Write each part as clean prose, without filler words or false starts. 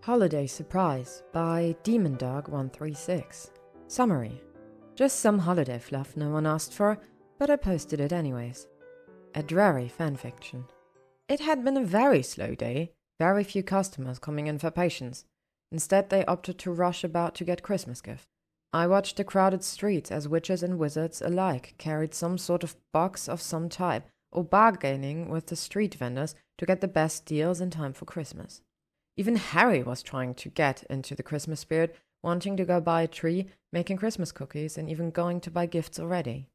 Holiday Surprise by Demondog136. Summary. Just some holiday fluff no one asked for, but I posted it anyways. A Drarry fanfiction. It had been a very slow day, very few customers coming in for patience. Instead they opted to rush about to get Christmas gifts. I watched the crowded streets as witches and wizards alike carried some sort of box of some type, or bargaining with the street vendors to get the best deals in time for Christmas. Even Harry was trying to get into the Christmas spirit, wanting to go buy a tree, making Christmas cookies, and even going to buy gifts already.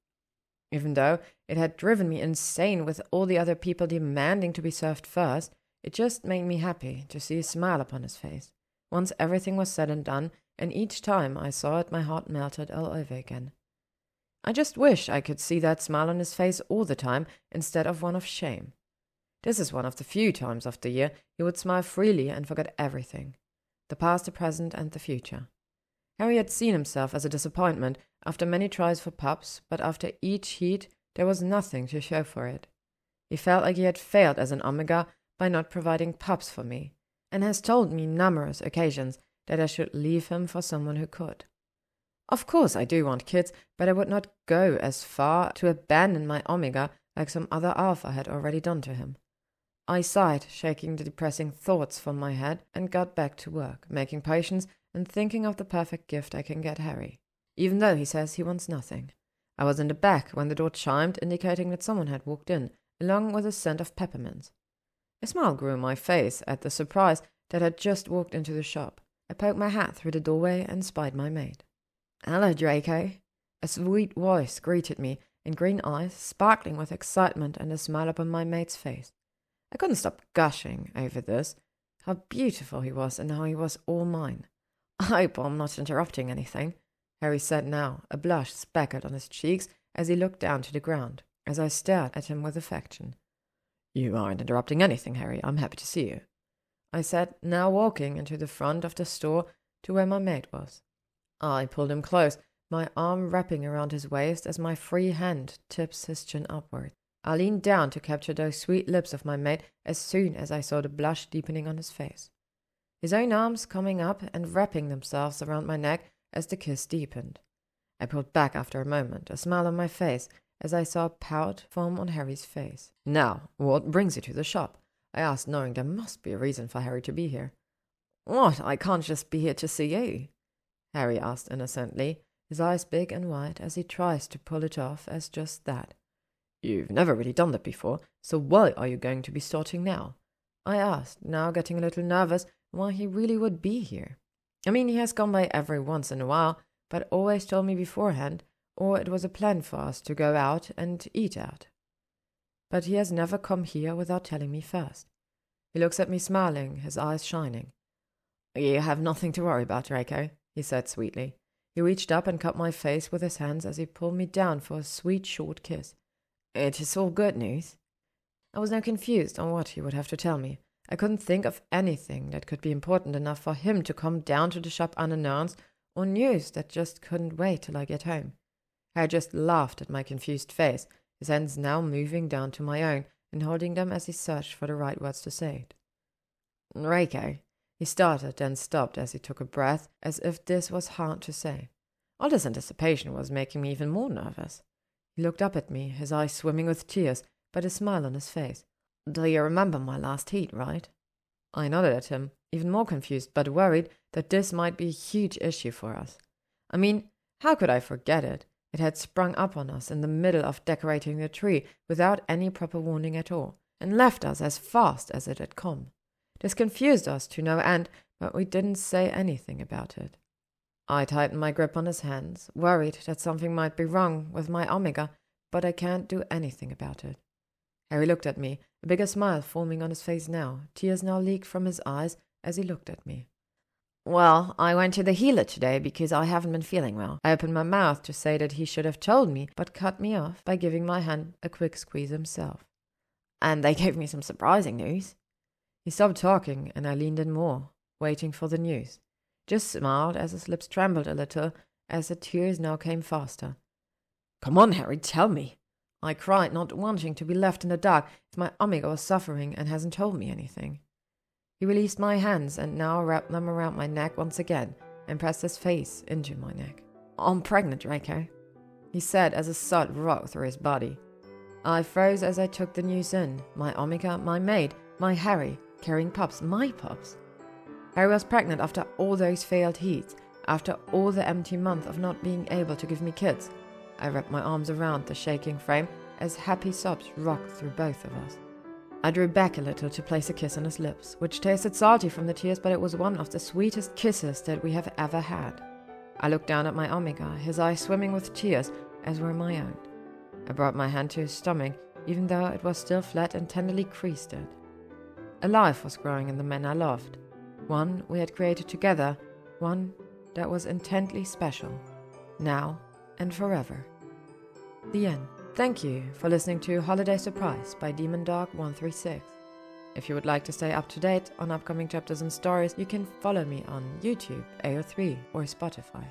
Even though it had driven me insane with all the other people demanding to be served first, it just made me happy to see a smile upon his face. Once everything was said and done, and each time I saw it, my heart melted all over again. I just wish I could see that smile on his face all the time instead of one of shame. This is one of the few times of the year he would smile freely and forget everything. The past, the present, and the future. Harry had seen himself as a disappointment after many tries for pups, but after each heat there was nothing to show for it. He felt like he had failed as an Omega by not providing pups for me, and has told me numerous occasions that I should leave him for someone who could. Of course I do want kids, but I would not go as far to abandon my Omega like some other Alpha had already done to him. I sighed, shaking the depressing thoughts from my head, and got back to work, making potions and thinking of the perfect gift I can get Harry, even though he says he wants nothing. I was in the back when the door chimed, indicating that someone had walked in, along with a scent of peppermints. A smile grew on my face at the surprise that had just walked into the shop. I poked my hat through the doorway and spied my mate. "Hello, Draco." A sweet voice greeted me, and green eyes sparkling with excitement and a smile upon my mate's face. I couldn't stop gushing over this, how beautiful he was and how he was all mine. "I hope I'm not interrupting anything," Harry said now, a blush speckled on his cheeks as he looked down to the ground, as I stared at him with affection. "You aren't interrupting anything, Harry. I'm happy to see you," I said, now walking into the front of the store to where my mate was. I pulled him close, my arm wrapping around his waist as my free hand tips his chin upward. I leaned down to capture those sweet lips of my mate as soon as I saw the blush deepening on his face. His own arms coming up and wrapping themselves around my neck as the kiss deepened. I pulled back after a moment, a smile on my face, as I saw a pout form on Harry's face. "Now, what brings you to the shop?" I asked, knowing there must be a reason for Harry to be here. "What, I can't just be here to see you?" Harry asked innocently, his eyes big and wide as he tries to pull it off as just that. "You've never really done that before, so why are you going to be starting now?" I asked, now getting a little nervous why he really would be here. I mean, he has gone by every once in a while, but always told me beforehand, or it was a plan for us to go out and eat out. But he has never come here without telling me first. He looks at me smiling, his eyes shining. "You have nothing to worry about, Draco," he said sweetly. He reached up and cut my face with his hands as he pulled me down for a sweet short kiss. "It is all good news." I was now confused on what he would have to tell me. I couldn't think of anything that could be important enough for him to come down to the shop unannounced, or news that just couldn't wait till I get home. Harry just laughed at my confused face, his hands now moving down to my own and holding them as he searched for the right words to say it. "Draco," he started, then stopped as he took a breath, as if this was hard to say. All this anticipation was making me even more nervous. He looked up at me, his eyes swimming with tears, but a smile on his face. "Do you remember my last heat, right?" I nodded at him, even more confused but worried that this might be a huge issue for us. I mean, how could I forget it? It had sprung up on us in the middle of decorating the tree without any proper warning at all, and left us as fast as it had come. This confused us to no end, but we didn't say anything about it. I tightened my grip on his hands, worried that something might be wrong with my Omega, but I can't do anything about it. Harry looked at me, a bigger smile forming on his face now. Tears now leaked from his eyes as he looked at me. "Well, I went to the healer today because I haven't been feeling well." I opened my mouth to say that he should have told me, but cut me off by giving my hand a quick squeeze himself. "And they gave me some surprising news." He stopped talking, and I leaned in more, waiting for the news. Just smiled as his lips trembled a little as the tears now came faster. "Come on, Harry, tell me," I cried, not wanting to be left in the dark if my Omega was suffering and hasn't told me anything. He released my hands and now wrapped them around my neck once again and pressed his face into my neck. "I'm pregnant, Draco," he said as a sob rocked through his body. I froze as I took the news in. My Omega, my maid, my Harry, carrying pups, my pups. Harry was pregnant after all those failed heats, after all the empty month of not being able to give me kids. I wrapped my arms around the shaking frame as happy sobs rocked through both of us. I drew back a little to place a kiss on his lips, which tasted salty from the tears, but it was one of the sweetest kisses that we have ever had. I looked down at my Omega, his eyes swimming with tears, as were my own. I brought my hand to his stomach, even though it was still flat and tenderly creased. A life was growing in the man I loved. One we had created together, one that was intently special, now and forever. The end. Thank you for listening to Holiday Suprise by Demondog136. If you would like to stay up to date on upcoming chapters and stories, you can follow me on YouTube, AO3, or Spotify.